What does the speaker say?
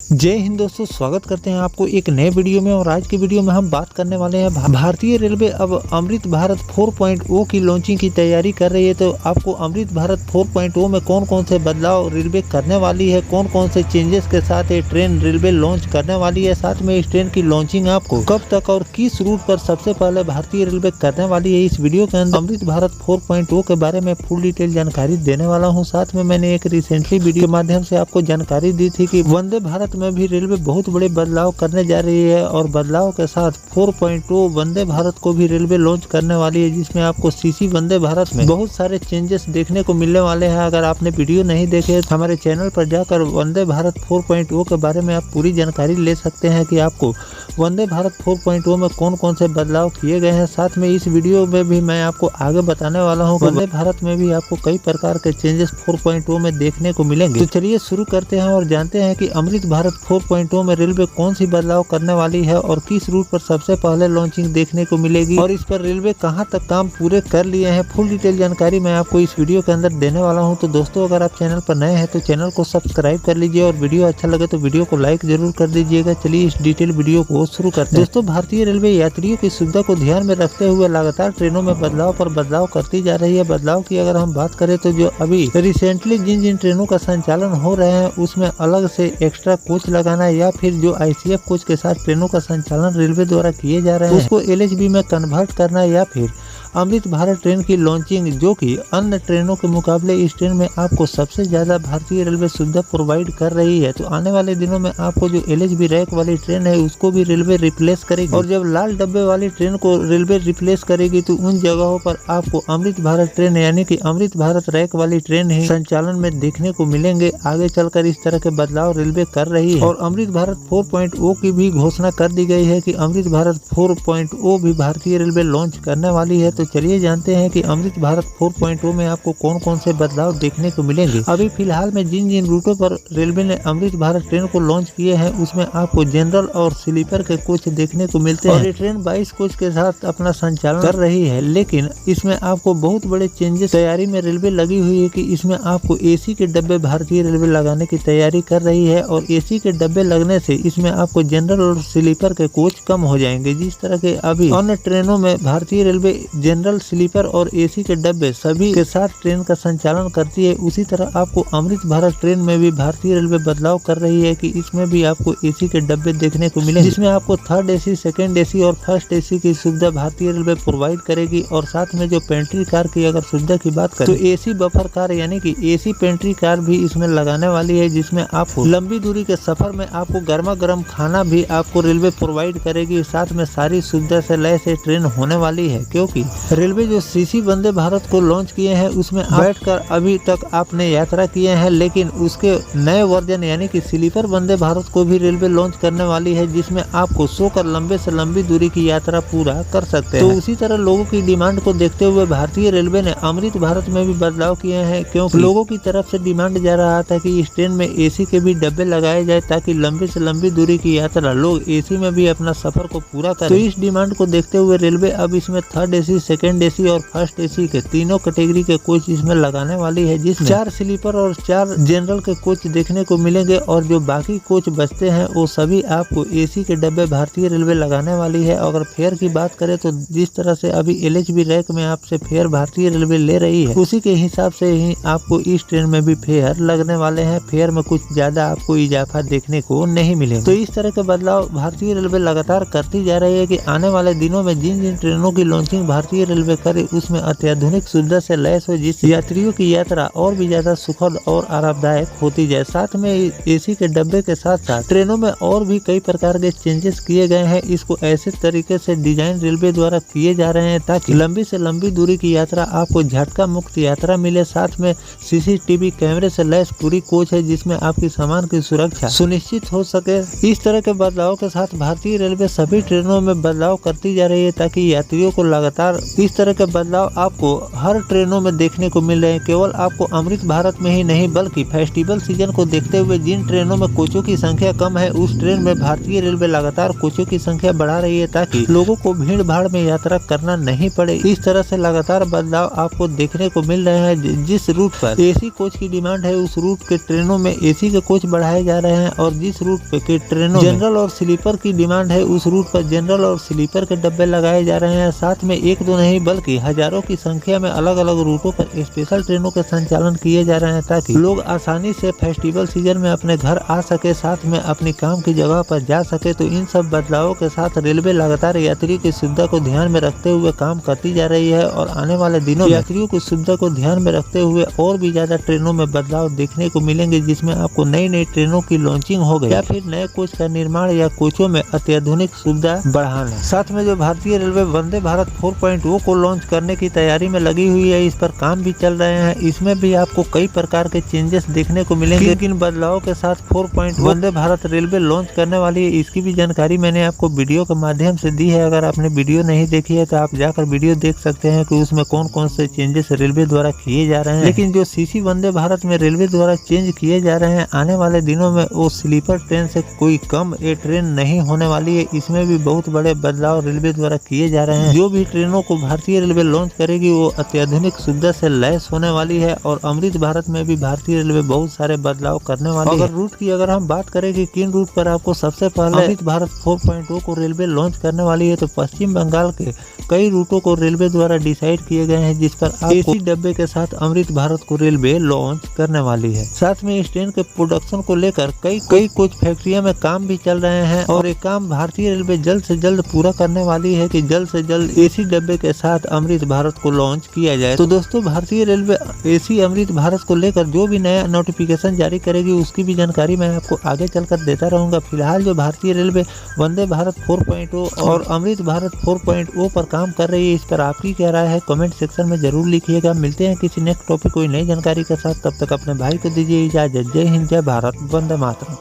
जय हिंद दोस्तों, स्वागत करते हैं आपको एक नए वीडियो में। और आज की वीडियो में हम बात करने वाले हैं भारतीय रेलवे अब अमृत भारत 4.0 की लॉन्चिंग की तैयारी कर रही है। तो आपको अमृत भारत 4.0 में कौन कौन से बदलाव रेलवे करने वाली है, कौन कौन से चेंजेस के साथ ये ट्रेन रेलवे लॉन्च करने वाली है, साथ में इस ट्रेन की लॉन्चिंग आपको कब तक और किस रूट पर सबसे पहले भारतीय रेलवे करने वाली है, इस वीडियो के अंदर अमृत भारत 4.0 के बारे में फुल डिटेल जानकारी देने वाला हूँ। साथ में मैंने एक रिसेंटली वीडियो के माध्यम से आपको जानकारी दी थी कि वंदे भारत में भी रेलवे बहुत बड़े बदलाव करने जा रही है और बदलाव के साथ 4.0 वंदे भारत को भी रेलवे लॉन्च करने वाली है, जिसमें आपको सीसी वंदे भारत में बहुत सारे चेंजेस देखने को मिलने वाले हैं। अगर आपने वीडियो नहीं देखे तो हमारे चैनल पर जाकर वंदे भारत 4.0 के बारे में आप पूरी जानकारी ले सकते हैं कि आपको वंदे भारत 4.0 में कौन कौन से बदलाव किए गए हैं। साथ में इस वीडियो में भी मैं आपको आगे बताने वाला हूँ वंदे भारत में भी आपको कई प्रकार के चेंजेस 4.0 में देखने को मिलेंगे। तो चलिए शुरू करते हैं और जानते हैं कि अमृत भारत 4.0 में रेलवे कौन सी बदलाव करने वाली है और किस रूट पर सबसे पहले लॉन्चिंग देखने को मिलेगी और इस पर रेलवे कहां तक काम पूरे कर लिए हैं। फुल डिटेल जानकारी मैं आपको इस वीडियो के अंदर देने वाला हूं। तो दोस्तों, अगर आप चैनल पर नए हैं तो चैनल को सब्सक्राइब कर लीजिए और वीडियो अच्छा लगे तो वीडियो को लाइक जरूर कर दीजिएगा। चलिए इस डिटेल वीडियो को शुरू करते हैं। दोस्तों, भारतीय रेलवे यात्रियों की सुविधा को ध्यान में रखते हुए लगातार ट्रेनों में बदलाव पर बदलाव करती जा रही है। बदलाव की अगर हम बात करें तो जो अभी रिसेंटली जिन जिन ट्रेनों का संचालन हो रहे हैं उसमें अलग से एक्स्ट्रा कोच लगाना या फिर जो ICF कोच के साथ ट्रेनों का संचालन रेलवे द्वारा किए जा रहे हैं उसको LHB में कन्वर्ट करना या फिर अमृत भारत ट्रेन की लॉन्चिंग, जो कि अन्य ट्रेनों के मुकाबले इस ट्रेन में आपको सबसे ज्यादा भारतीय रेलवे सुविधा प्रोवाइड कर रही है। तो आने वाले दिनों में आपको जो LHB रैक वाली ट्रेन है उसको भी रेलवे रिप्लेस करेगी और जब लाल डब्बे वाली ट्रेन को रेलवे रिप्लेस करेगी तो उन जगहों पर आपको अमृत भारत ट्रेन यानी कि अमृत भारत रैक वाली ट्रेन ही संचालन में देखने को मिलेंगे। आगे चलकर इस तरह के बदलाव रेलवे कर रही है और अमृत भारत 4.0 की भी घोषणा कर दी गई है कि अमृत भारत 4.0 भी भारतीय रेलवे लॉन्च करने वाली है। तो चलिए जानते हैं कि अमृत भारत 4.0 में आपको कौन कौन से बदलाव देखने को मिलेंगे। अभी फिलहाल में जिन जिन रूटों पर रेलवे ने अमृत भारत ट्रेन को लॉन्च किए हैं उसमें आपको जनरल और स्लीपर के कोच देखने को मिलते हैं और ये ट्रेन 22 कोच के साथ अपना संचालन कर रही है। लेकिन इसमें आपको बहुत बड़े चेंजेस तैयारी में रेलवे लगी हुई है कि इसमें आपको AC के डब्बे भारतीय रेलवे लगाने की तैयारी कर रही है और AC के डब्बे लगने से इसमें आपको जनरल और स्लीपर के कोच कम हो जाएंगे। जिस तरह के अभी अन्य ट्रेनों में भारतीय रेलवे जनरल, स्लीपर और AC के डब्बे सभी के साथ ट्रेन का संचालन करती है, उसी तरह आपको अमृत भारत ट्रेन में भी भारतीय रेलवे बदलाव कर रही है कि इसमें भी आपको AC के डब्बे देखने को मिलेंगे, जिसमें आपको 3rd AC, 2nd AC और 1st AC की सुविधा भारतीय रेलवे प्रोवाइड करेगी। और साथ में जो पेंट्री कार की अगर सुविधा की बात करें तो AC बफर कार यानी कि AC पेंट्री कार भी इसमें लगाने वाली है, जिसमें आपको लंबी दूरी के सफर में आपको गर्मा गर्म खाना भी आपको रेलवे प्रोवाइड करेगी। साथ में सारी सुविधा से लैस ये ट्रेन होने वाली है, क्योंकि रेलवे जो सीसी वंदे भारत को लॉन्च किए हैं उसमें बैठकर अभी तक आपने यात्रा किए हैं, लेकिन उसके नए वर्जन यानी कि स्लीपर वंदे भारत को भी रेलवे लॉन्च करने वाली है, जिसमें आपको सोकर लंबे से लंबी दूरी की यात्रा पूरा कर सकते हैं। तो उसी तरह लोगों की डिमांड को देखते हुए भारतीय रेलवे ने अमृत भारत में भी बदलाव किए हैं, क्योंकि लोगों की तरफ से डिमांड जा रहा था कि इस ट्रेन में AC के भी डब्बे लगाए जाए ताकि लंबी से लंबी दूरी की यात्रा लोग AC में भी अपना सफर को पूरा करें। तो इस डिमांड को देखते हुए रेलवे अब इसमें 3rd AC, 2nd AC और 1st AC के तीनों कैटेगरी के कोच इसमें लगाने वाली है, जिसमें 4 स्लीपर और 4 जनरल के कोच देखने को मिलेंगे और जो बाकी कोच बचते हैं वो सभी आपको AC के डब्बे भारतीय रेलवे लगाने वाली है। अगर फेयर की बात करें तो जिस तरह से अभी LHB रैक में आपसे फेयर भारतीय रेलवे ले रही है उसी के हिसाब से ही आपको इस ट्रेन में भी फेयर लगने वाले हैं। फेयर में कुछ ज्यादा आपको इजाफा देखने को नहीं मिलेगा। तो इस तरह के बदलाव भारतीय रेलवे लगातार करती जा रही है कि आने वाले दिनों में जिन जिन ट्रेनों की लॉन्चिंग भारतीय रेलवे करे उसमें अत्याधुनिक सुविधा से लैस हो, जिससे यात्रियों की यात्रा और भी ज्यादा सुखद और आरामदायक होती जाए। साथ में AC के डब्बे के साथ साथ ट्रेनों में और भी कई प्रकार के चेंजेस किए गए हैं। इसको ऐसे तरीके से डिजाइन रेलवे द्वारा किए जा रहे हैं ताकि लंबी से लंबी दूरी की यात्रा आपको झटका मुक्त यात्रा मिले। साथ में CCTV कैमरे से लैस पूरी कोच है, जिसमें आपकी सामान की सुरक्षा सुनिश्चित हो सके। इस तरह के बदलाव के साथ भारतीय रेलवे सभी ट्रेनों में बदलाव करती जा रही है ताकि यात्रियों को लगातार इस तरह के बदलाव आपको हर ट्रेनों में देखने को मिल रहे हैं। केवल आपको अमृत भारत में ही नहीं बल्कि फेस्टिवल सीजन को देखते हुए जिन ट्रेनों में कोचों की संख्या कम है उस ट्रेन में भारतीय रेलवे लगातार कोचों की संख्या बढ़ा रही है ताकि लोगों को भीड़ भाड़ में यात्रा करना नहीं पड़े। इस तरह से लगातार बदलाव आपको देखने को मिल रहे हैं। जिस रूट पर एसी कोच की डिमांड है उस रूट के ट्रेनों में एसी के कोच बढ़ाए जा रहे हैं और जिस रूट पे के ट्रेनों जनरल और स्लीपर की डिमांड है उस रूट पर जनरल और स्लीपर के डब्बे लगाए जा रहे हैं। साथ में एक दो नहीं बल्कि हजारों की संख्या में अलग अलग रूटों पर स्पेशल ट्रेनों के संचालन किए जा रहे हैं ताकि लोग आसानी से फेस्टिवल सीजन में अपने घर आ सके, साथ में अपनी काम की जगह पर जा सके। तो इन सब बदलावों के साथ रेलवे लगातार यात्रियों की सुविधा को ध्यान में रखते हुए काम करती जा रही है और आने वाले दिनों में यात्रियों की सुविधा को ध्यान में रखते हुए और भी ज्यादा ट्रेनों में बदलाव देखने को मिलेंगे, जिसमें आपको नई नई ट्रेनों की लॉन्चिंग हो गई या फिर नए कोच का निर्माण या कोचों में अत्याधुनिक सुविधा बढ़ाना। साथ में जो भारतीय रेलवे वंदे भारत 4.0 को लॉन्च करने की तैयारी में लगी हुई है, इस पर काम भी चल रहे हैं। इसमें भी आपको कई प्रकार के चेंजेस देखने को मिलेंगे। लेकिन बदलावों के साथ 4.0 वंदे भारत रेलवे लॉन्च करने वाली है, इसकी भी जानकारी मैंने आपको वीडियो के माध्यम से दी है। अगर आपने वीडियो नहीं देखी है तो आप जाकर वीडियो देख सकते हैं कि उसमें कौन कौन से चेंजेस रेलवे द्वारा किए जा रहे हैं। लेकिन जो सीसी वंदे भारत में रेलवे द्वारा चेंज किए जा रहे हैं आने वाले दिनों में वो स्लीपर ट्रेन से कोई कम ये ट्रेन नहीं होने वाली है। इसमें भी बहुत बड़े बदलाव रेलवे द्वारा किए जा रहे हैं। जो भी ट्रेनों को भारतीय रेलवे लॉन्च करेगी वो अत्याधुनिक सुविधा से लैस होने वाली है और अमृत भारत में भी भारतीय रेलवे बहुत सारे बदलाव करने वाली है। अगर रूट की अगर हम बात करें कि किन रूट पर आपको सबसे पहले अमृत भारत 4.0 को रेलवे लॉन्च करने वाली है तो पश्चिम बंगाल के कई रूटों को रेलवे द्वारा डिसाइड किए गए हैं, जिस पर आप एसी डब्बे के साथ अमृत भारत को रेलवे लॉन्च करने वाली है। साथ में इस ट्रेन के प्रोडक्शन को लेकर कई कुछ फैक्ट्रियों में काम भी चल रहे हैं और ये काम भारतीय रेलवे जल्द से जल्द पूरा करने वाली है कि जल्द से जल्द एसी डब्बे के साथ अमृत भारत को लॉन्च किया जाए। तो दोस्तों भारतीय रेलवे एसी अमृत भारत को लेकर जो भी नया नोटिफिकेशन जारी करेगी उसकी भी जानकारी मैं आपको आगे चलकर देता रहूंगा। फिलहाल जो भारतीय रेलवे वंदे भारत 4.0 और अमृत भारत 4.0 पर काम कर रही है, इस पर आपकी क्या राय है कमेंट सेक्शन में जरूर लिखिएगा। मिलते हैं किसी नेक्स्ट टॉपिक कोई नई जानकारी के साथ, तब तक अपने भाई को दीजिए इजाजत। जय हिंद, जय भारत, वंदे मातरम।